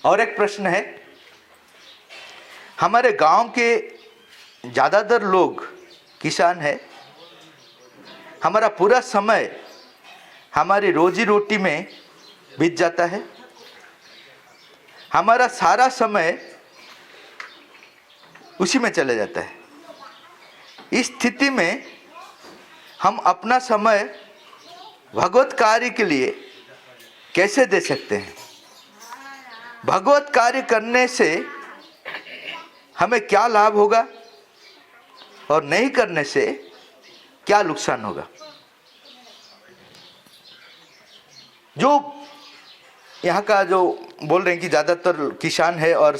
और एक प्रश्न है, हमारे गांव के ज़्यादातर लोग किसान हैं। हमारा पूरा समय हमारी रोजी रोटी में बीत जाता है। हमारा सारा समय उसी में चले जाता है। इस स्थिति में हम अपना समय भगवत कार्य के लिए कैसे दे सकते हैं? भगवत कार्य करने से हमें क्या लाभ होगा और नहीं करने से क्या नुकसान होगा? जो यहाँ का जो बोल रहे हैं कि ज़्यादातर किसान है और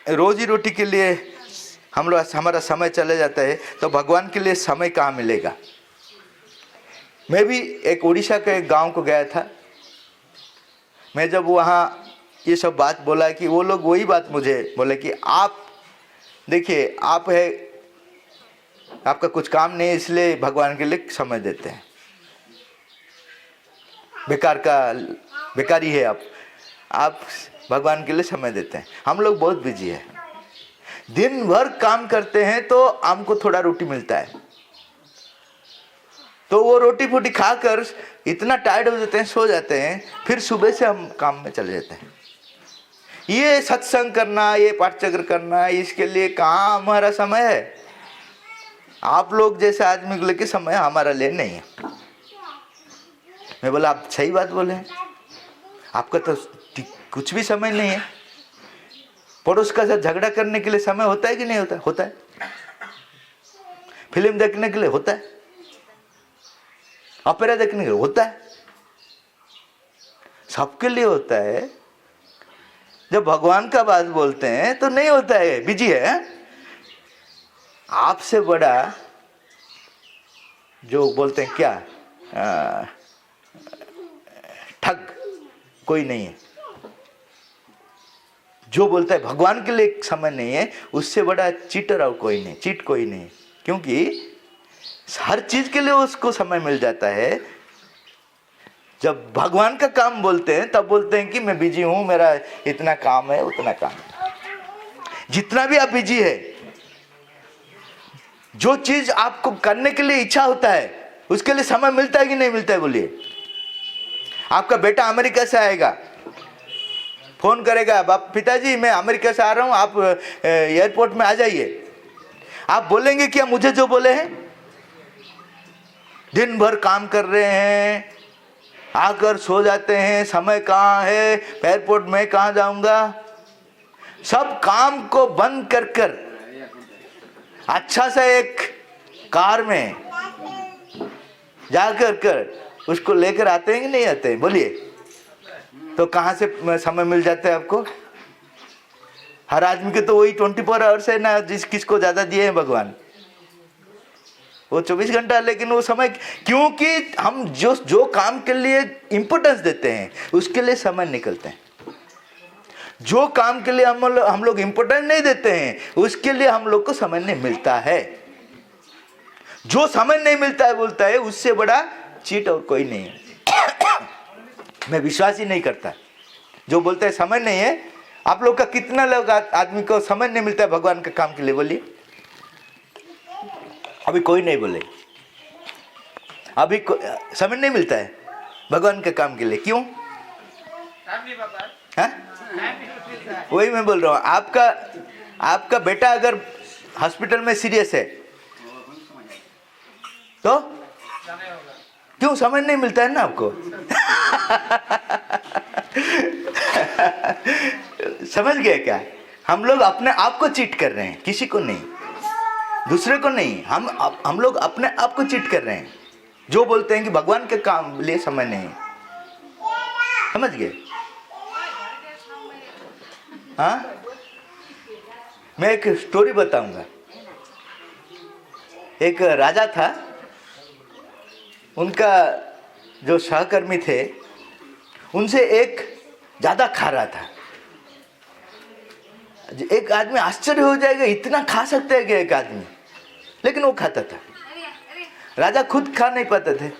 रोजी रोटी के लिए हमारा समय चले जाता है, तो भगवान के लिए समय कहाँ मिलेगा? मैं भी एक उड़ीसा के एक गांव को गया था। मैं जब वहाँ ये सब बात बोला कि वो लोग वही बात मुझे बोले कि आप देखिए, आप है, आपका कुछ काम नहीं है, इसलिए भगवान के लिए समय देते हैं। बेकारी है आप भगवान के लिए समय देते हैं। हम लोग बहुत बिजी है, दिन भर काम करते हैं तो हमको थोड़ा रोटी मिलता है, तो वो रोटी फूटी खाकर इतना टायर्ड हो जाते हैं, सो जाते हैं, फिर सुबह से हम काम में चले जाते हैं। ये सत्संग करना, ये पाठचक्र करना, इसके लिए कहाँ हमारा समय है? आप लोग जैसे आदमी को लेके समय हमारा लिए नहीं है। मैं बोला, आप सही बात बोले हैं, आपका तो कुछ भी समय नहीं है। पड़ोस का साथ झगड़ा करने के लिए समय होता है कि नहीं होता? होता है। फिल्म देखने के लिए होता है, ऑपेरा देखने के लिए होता है, सबके लिए होता है। जब भगवान का बात बोलते हैं तो नहीं होता है, बिजी है। आपसे बड़ा जो बोलते हैं क्या, ठग कोई नहीं है। जो बोलता है भगवान के लिए समय नहीं है, उससे बड़ा चीटर और कोई नहीं, चीट कोई नहीं। क्योंकि हर चीज के लिए उसको समय मिल जाता है। जब भगवान का काम बोलते हैं तब बोलते हैं कि मैं बिजी हूं, मेरा इतना काम है, उतना काम है। जितना भी आप बिजी है, जो चीज आपको करने के लिए इच्छा होता है, उसके लिए समय मिलता है कि नहीं मिलता है? बोलिए। आपका बेटा अमेरिका से आएगा, फोन करेगा, बाप पिताजी मैं अमेरिका से आ रहा हूं, आप एयरपोर्ट में आ जाइए। आप बोलेंगे क्या मुझे जो बोले हैं? दिन भर काम कर रहे हैं, आकर सो जाते हैं, समय कहाँ है, एयरपोर्ट में कहाँ जाऊंगा? सब काम को बंद कर कर अच्छा सा एक कार में जाकर कर उसको लेकर आते हैं कि नहीं आते हैं? बोलिए। तो कहाँ से समय मिल जाता है आपको? हर आदमी के तो वही 24 आवर्स है ना, किसको ज्यादा दिए हैं भगवान, वो 24 घंटा। लेकिन वो समय, क्योंकि हम जो काम के लिए इंपोर्टेंस देते हैं उसके लिए समय निकलते हैं। जो काम के लिए हम लोग इंपोर्टेंस नहीं देते हैं उसके लिए हम लोग को समय नहीं मिलता है। जो समय नहीं मिलता है, बोलता है, उससे बड़ा चीट और कोई नहीं है। मैं विश्वास ही नहीं करता जो बोलते हैं समय नहीं है। आप लोग का कितना लोग आदमी को समय नहीं मिलता है भगवान के काम के लिए? बोलिए। अभी कोई नहीं बोले, अभी समय नहीं मिलता है भगवान के काम के लिए। क्यों? वही मैं बोल रहा हूँ। आपका बेटा अगर हॉस्पिटल में सीरियस है तो क्यों समय नहीं मिलता है ना आपको? समझ गए क्या? हम लोग अपने आप को चीट कर रहे हैं, किसी को नहीं, दूसरे को नहीं। हम लोग अपने आप को चीट कर रहे हैं जो बोलते हैं कि भगवान के काम लिए समय नहीं। समझ गए? हाँ, मैं एक स्टोरी बताऊंगा। एक राजा था, उनका जो सहकर्मी थे उनसे एक ज्यादा खा रहा था। एक आदमी आश्चर्य हो जाएगा, इतना खा सकता है क्या एक आदमी? लेकिन वो खाता था। राजा खुद खा नहीं पाते थे,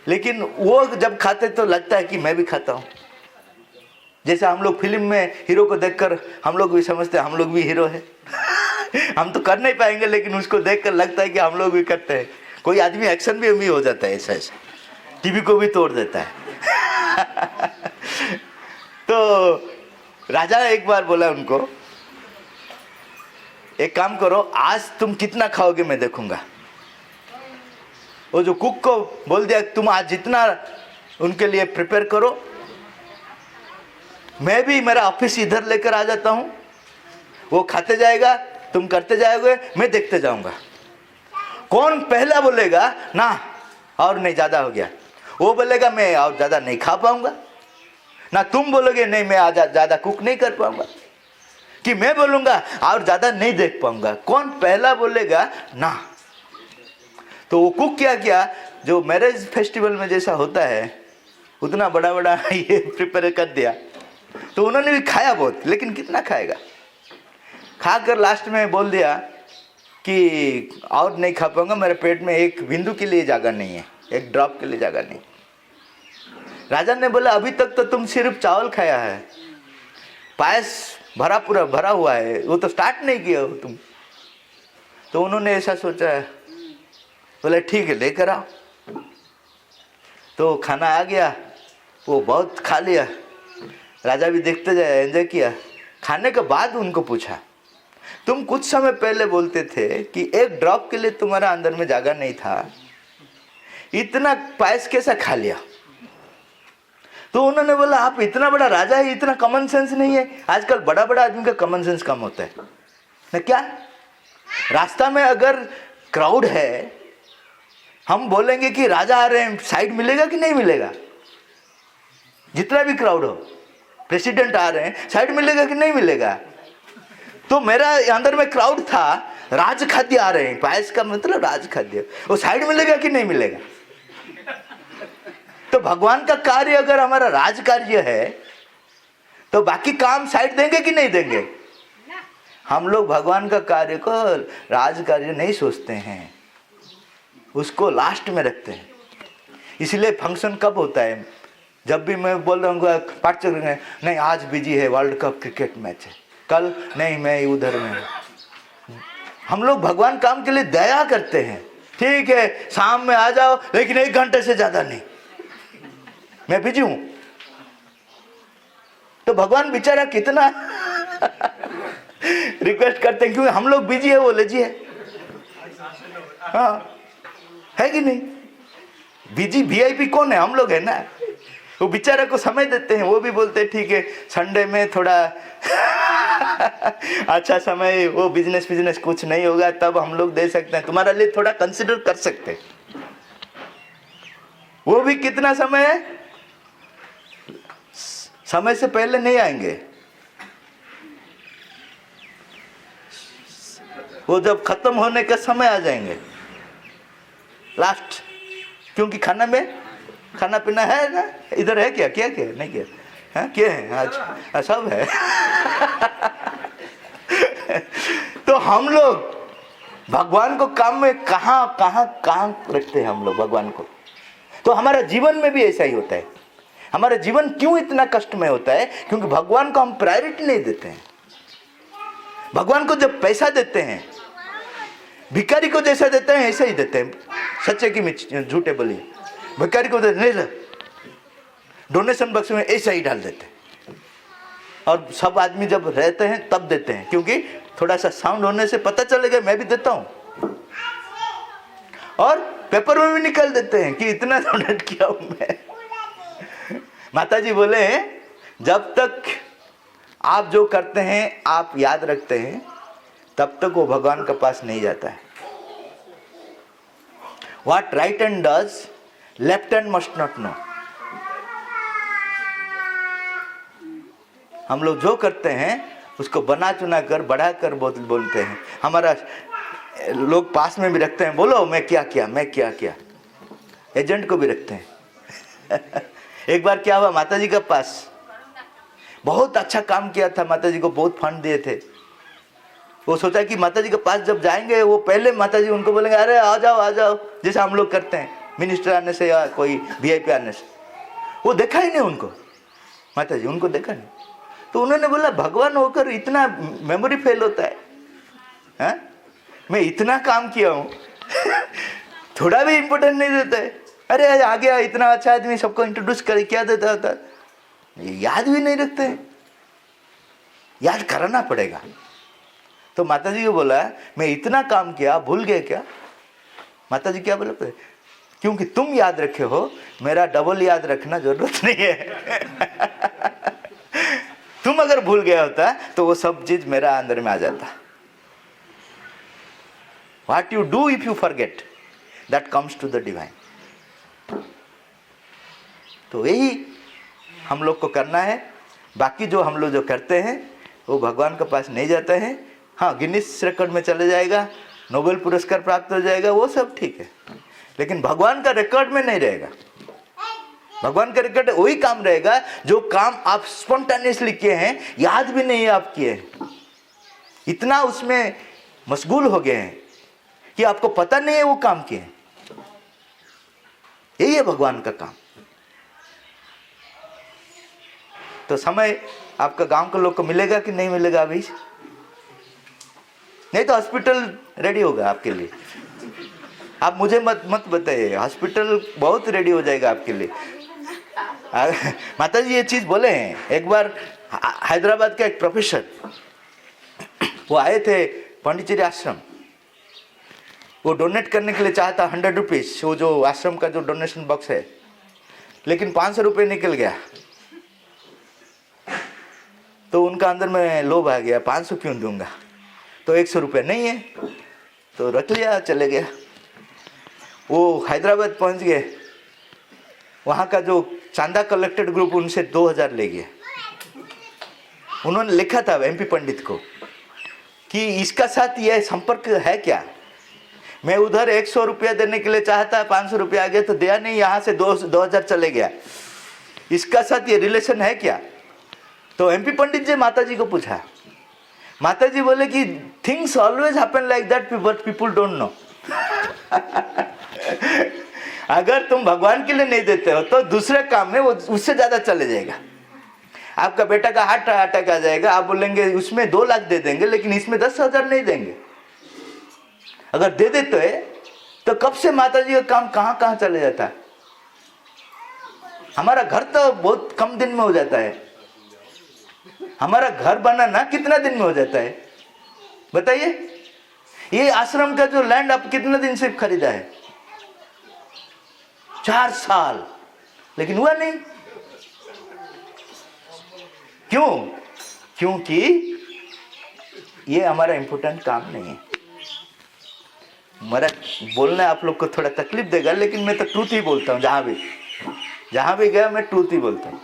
लेकिन वो जब खाते तो लगता है कि मैं भी खाता हूं। जैसे हम लोग फिल्म में हीरो को देखकर हम लोग भी समझते हैं हम लोग भी हीरो है। हम तो कर नहीं पाएंगे, लेकिन उसको देखकर लगता है कि हम लोग भी करते हैं। कोई आदमी एक्शन भी हो जाता है, ऐसा ऐसा टीवी को भी तोड़ देता है। तो राजा एक बार बोला उनको, एक काम करो, आज तुम कितना खाओगे मैं देखूंगा। वो जो कुक को बोल दिया तुम आज जितना उनके लिए प्रिपेयर करो, मैं भी मेरा ऑफिस इधर लेकर आ जाता हूं, वो खाते जाएगा, तुम करते जाओगे, मैं देखते जाऊंगा। कौन पहला बोलेगा ना और नहीं ज्यादा हो गया, वो बोलेगा मैं और ज्यादा नहीं खा पाऊंगा, ना तुम बोलोगे नहीं मैं आज ज्यादा कुक नहीं कर पाऊंगा, कि मैं बोलूंगा और ज्यादा नहीं देख पाऊंगा। कौन पहला बोलेगा ना। तो वो कुक क्या किया, जो मैरिज फेस्टिवल में जैसा होता है उतना बड़ा बड़ा ये प्रिपेयर कर दिया। तो उन्होंने भी खाया बहुत, लेकिन कितना खाएगा। खाकर लास्ट में बोल दिया कि और नहीं खा पाऊंगा, मेरे पेट में एक बिंदु के लिए जगह नहीं है, एक ड्रॉप के लिए जगह नहीं। राजा ने बोला अभी तक तो तुम सिर्फ चावल खाया है, पायस पूरा भरा हुआ है, वो तो स्टार्ट नहीं किया हो तुम। तो उन्होंने ऐसा सोचा है, बोले ठीक है लेकर आओ। तो खाना आ गया, वो बहुत खा लिया। राजा भी देखते जाए, एंजॉय किया। खाने के बाद उनको पूछा, तुम कुछ समय पहले बोलते थे कि एक ड्रॉप के लिए तुम्हारा अंदर में जगह नहीं था, इतना पायस कैसा खा लिया। तो उन्होंने बोला आप इतना बड़ा राजा है, इतना कॉमन सेंस नहीं है। आजकल बड़ा बड़ा आदमी का कॉमन सेंस कम होता है ना। क्या रास्ता में अगर क्राउड है, हम बोलेंगे कि राजा आ रहे हैं, साइड मिलेगा कि नहीं मिलेगा? जितना भी क्राउड हो, प्रेसिडेंट आ रहे हैं, साइड मिलेगा कि नहीं मिलेगा? तो मेरा अंदर में क्राउड था, राज खाद्य आ रहे हैं, पायस का मतलब राज खाद्य, वो साइड मिलेगा कि नहीं मिलेगा? तो भगवान का कार्य अगर हमारा राज कार्य है तो बाकी काम साइड देंगे कि नहीं देंगे? हम लोग भगवान का कार्य को राज कार्य नहीं सोचते हैं, उसको लास्ट में रखते हैं। इसलिए फंक्शन कब होता है? जब भी मैं बोल रहा हूँ पाठ चल रहे हैं, नहीं आज बिजी है, वर्ल्ड कप क्रिकेट मैच है, कल नहीं मैं उधर में हूँ। हम लोग भगवान काम के लिए दया करते हैं, ठीक है शाम में आ जाओ, लेकिन 1 घंटे से ज्यादा नहीं, मैं बिजी हूं। तो भगवान बेचारा कितना रिक्वेस्ट करते हैं, क्योंकि हम लोग बिजी है, वो लेजी है। हाँ है कि नहीं? बिजी वीआईपी कौन है? हम लोग है ना। वो बेचारा को समय देते हैं, वो भी बोलते हैं ठीक है संडे में थोड़ा अच्छा समय, वो बिजनेस कुछ नहीं होगा तब हम लोग दे सकते हैं, तुम्हारे लिए थोड़ा कंसिडर कर सकते हैं। वो भी कितना समय है, समय से पहले नहीं आएंगे, वो जब खत्म होने का समय आ जाएंगे लास्ट। क्योंकि खाना पीना है ना, इधर है क्या नहीं किया है, क्या है आज सब है। तो हम लोग भगवान को काम में कहाँ रखते हैं हम लोग भगवान को। तो हमारा जीवन में भी ऐसा ही होता है। हमारा जीवन क्यों इतना कष्टमय होता है? क्योंकि भगवान को हम प्रायोरिटी नहीं देते हैं। भगवान को जब पैसा देते हैं, भिखारी को जैसा देते हैं ऐसा ही देते हैं, सच्चे की झूठे बोलिए। भिखारी को डोनेशन बॉक्स में ऐसा ही डाल देते हैं, और सब आदमी जब रहते हैं तब देते हैं, क्योंकि थोड़ा सा साउंड होने से पता चलेगा मैं भी देता हूं, और पेपर में भी निकाल देते हैं कि इतना डोनेट किया हूं मैं। माताजी बोले जब तक आप जो करते हैं आप याद रखते हैं, तब तक वो भगवान के पास नहीं जाता है। What right hand does, left hand must not know. हम लोग जो करते हैं उसको बना चुना कर बढ़ा कर बोलते हैं। हमारा लोग पास में भी रखते हैं, बोलो मैं क्या किया। एजेंट को भी रखते हैं। एक बार क्या हुआ, माताजी के पास बहुत अच्छा काम किया था, माताजी को बहुत फंड दिए थे। वो सोचा कि माताजी के पास जब जाएंगे, वो पहले माताजी उनको बोलेंगे अरे आ जाओ, जैसे हम लोग करते हैं मिनिस्टर आने से या कोई वीआईपी आने से। वो देखा ही नहीं उनको, माताजी उनको देखा नहीं। तो उन्होंने बोला भगवान होकर इतना मेमोरी फेल होता है, हाँ? मैं इतना काम किया हूँ थोड़ा भी इम्पोर्टेंट नहीं देता है। अरे आ गया इतना अच्छा आदमी, सबको इंट्रोड्यूस कर क्या देता होता, याद भी नहीं रखते हैं, याद कराना पड़ेगा। तो माता जी को बोला मैं इतना काम किया, भूल गए क्या? माता जी क्या बोले, क्योंकि तुम याद रखे हो, मेरा डबल याद रखना जरूरत नहीं है तुम अगर भूल गया होता तो वो सब चीज मेरा अंदर में आ जाता। What you do if you forget, that comes to the divine. तो यही हम लोग को करना है। बाकी जो हम लोग जो करते हैं वो भगवान के पास नहीं जाता है। हाँ, गिनीज रिकॉर्ड में चले जाएगा, नोबेल पुरस्कार प्राप्त हो जाएगा, वो सब ठीक है, लेकिन भगवान का रिकॉर्ड में नहीं रहेगा। भगवान का रिकॉर्ड वही काम रहेगा जो काम आप स्पॉन्टेनियसली किए हैं, याद भी नहीं है आप किए, इतना उसमें मशगूल हो गए हैं कि आपको पता नहीं है वो काम किए हैं। यही है भगवान का काम। तो समय आपका गांव के लोग को मिलेगा कि नहीं मिलेगा अभी? नहीं तो हॉस्पिटल रेडी होगा आपके लिए। आप मुझे मत बताइए, हॉस्पिटल बहुत रेडी हो जाएगा आपके लिए। माता जी ये चीज बोले हैं। एक बार हैदराबाद का एक प्रोफेसर वो आए थे पांडिचेरी आश्रम, वो डोनेट करने के लिए चाहता 100 रुपीज, वो जो आश्रम का जो डोनेशन बॉक्स है, लेकिन 500 रुपये निकल गया। तो उनका अंदर में लोभ आ गया, 500 क्यों दूंगा, तो 100 रुपये नहीं है, तो रख लिया, चले गया। वो हैदराबाद पहुंच गए, वहाँ का जो चांदा कलेक्टेड ग्रुप उनसे 2000 ले गया। उन्होंने लिखा था एमपी पंडित को कि इसका साथ यह संपर्क है क्या? मैं उधर 100 रुपया देने के लिए चाहता, 500 रुपया आ गया तो दिया नहीं, यहाँ से 2000 चले गया, इसका साथ ये रिलेशन है क्या? तो एमपी पंडित जी माता जी को पूछा। माता जी बोले कि things always happen like that but people don't know. अगर तुम भगवान के लिए नहीं देते हो तो दूसरे काम में वो उससे ज्यादा चले जाएगा। आपका बेटा का हार्ट अटैक आ जाएगा, आप बोलेंगे उसमें 2 लाख दे देंगे, लेकिन इसमें 10,000 नहीं देंगे। अगर दे देते है तो कब से माता जी का काम कहां कहां चले जाता है। हमारा घर तो बहुत कम दिन में हो जाता है, हमारा घर बनाना कितना दिन में हो जाता है बताइए? ये आश्रम का जो लैंड आप कितना दिन से खरीदा है? 4 साल, लेकिन हुआ नहीं। क्यों? क्योंकि ये हमारा इंपॉर्टेंट काम नहीं है। मेरा बोलना आप लोग को थोड़ा तकलीफ देगा, लेकिन मैं तो ट्रूथ ही बोलता हूँ। जहां भी गया मैं ट्रूथ ही बोलता हूँ।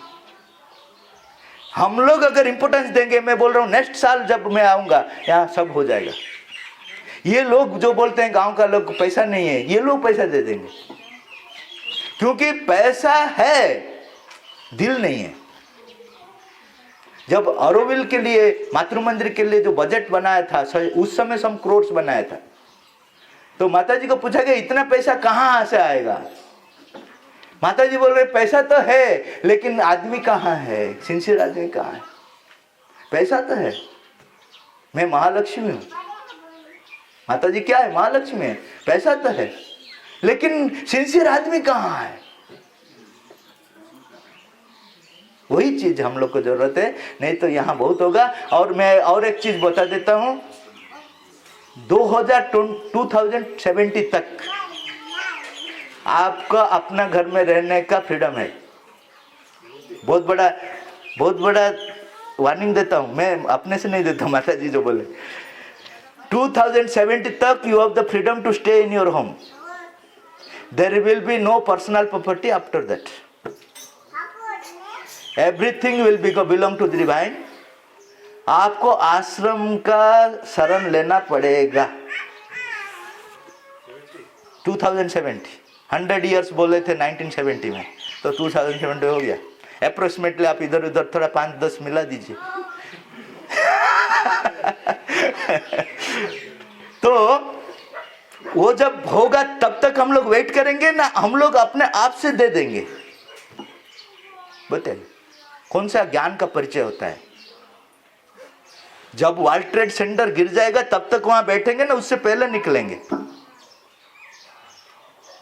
हम लोग अगर इंपॉर्टेंस देंगे, मैं बोल रहा हूँ नेक्स्ट साल जब मैं आऊंगा यहाँ सब हो जाएगा। ये लोग जो बोलते हैं गांव का लोग पैसा नहीं है, ये लोग पैसा दे देंगे, क्योंकि पैसा है, दिल नहीं है। जब ऑरोविल के लिए, मातृ मंदिर के लिए जो बजट बनाया था, उस समय सम करोड़ बनाया था, तो माता जी को पूछा गया इतना पैसा कहाँ से आएगा? माता जी बोल रहे पैसा तो है, लेकिन आदमी कहाँ है, सिंसियर आदमी कहाँ है? पैसा तो है, मैं महालक्ष्मी हूँ। माता जी क्या है? महालक्ष्मी है। पैसा तो है, लेकिन सिंसियर आदमी कहाँ है? वही चीज हम लोग को जरूरत है, नहीं तो यहाँ बहुत होगा। और मैं और एक चीज बता देता हूँ, 2070 तक आपका अपना घर में रहने का फ्रीडम है। बहुत बड़ा वार्निंग देता हूं, मैं अपने से नहीं देता, माता जी जो बोले 2070 तक you have the freedom to stay in your home. There will be no personal property after that. Everything will be belong to the divine. आपको आश्रम का शरण लेना पड़ेगा। 2070 100 इयर्स बोले थे 1970 में, तो 2070 हो गया अप्रोक्सीमेटली। आप इधर उधर थोड़ा 5-10 मिला दीजिए। तो वो जब होगा तब तक हम लोग वेट करेंगे ना, हम लोग अपने आप से दे देंगे? बताइए कौन सा ज्ञान का परिचय होता है? जब वर्ल्ड ट्रेड सेंटर गिर जाएगा तब तक वहां बैठेंगे ना, उससे पहले निकलेंगे।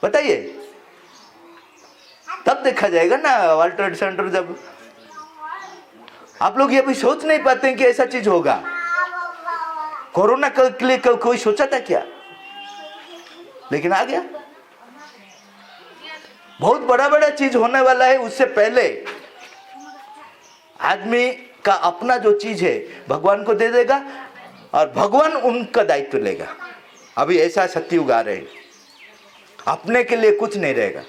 बताइए, तब देखा जाएगा ना वर्ल्ड ट्रेड सेंटर। जब आप लोग ये भी सोच नहीं पाते हैं कि ऐसा चीज होगा। कोरोना के लिए कोई सोचा था क्या? लेकिन आ गया। बहुत बड़ा बड़ा चीज होने वाला है, उससे पहले आदमी का अपना जो चीज है भगवान को दे देगा और भगवान उनका दायित्व लेगा। अभी ऐसा सत्युग आ रहे हैं, अपने के लिए कुछ नहीं रहेगा।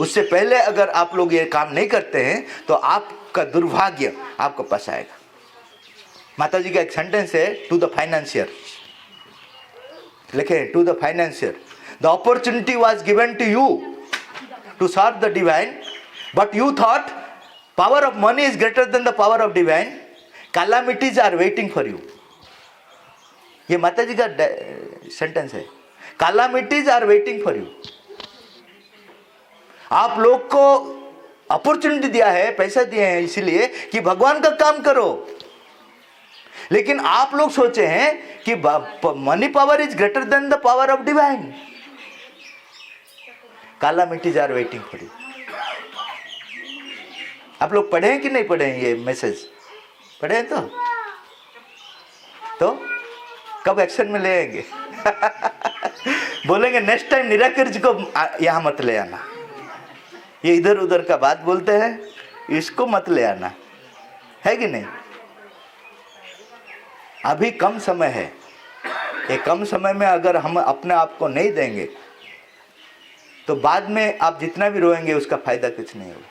उससे पहले अगर आप लोग ये काम नहीं करते हैं तो आपका दुर्भाग्य आपको पास आएगा। माता जी का एक सेंटेंस है, टू द फाइनेंशियर, लिखे, to the financier the opportunity was given to you to serve the divine, but you thought power of money is greater than the power of divine. Calamities are waiting for you. ये माता जी का sentence है, calamities are waiting for you. आप लोग को opportunity दिया है, पैसा दिए हैं इसलिए कि भगवान का काम करो, लेकिन आप लोग सोचे हैं कि money power is greater than the power of divine. Calamities are waiting for you. आप लोग पढ़े हैं कि नहीं पढ़े हैं? ये मैसेज पढ़े हैं तो कब एक्शन में ले आएंगे? बोलेंगे नेक्स्ट टाइम निराकर जी को यहां मत ले आना, ये इधर उधर का बात बोलते हैं, इसको मत ले आना, है कि नहीं? अभी कम समय है, ये कम समय में अगर हम अपने आप को नहीं देंगे तो बाद में आप जितना भी रोएंगे उसका फायदा कुछ नहीं होगा।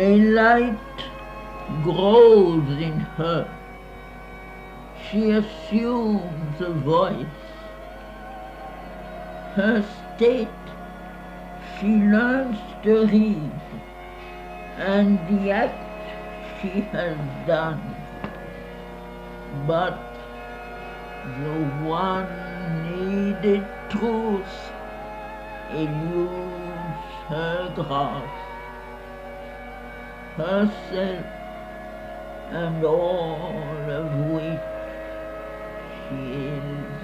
A light grows in her. She assumes a voice. Her state she learns to read, and the act she has done. But the one needed truth eludes her grasp. Herself and all of which she is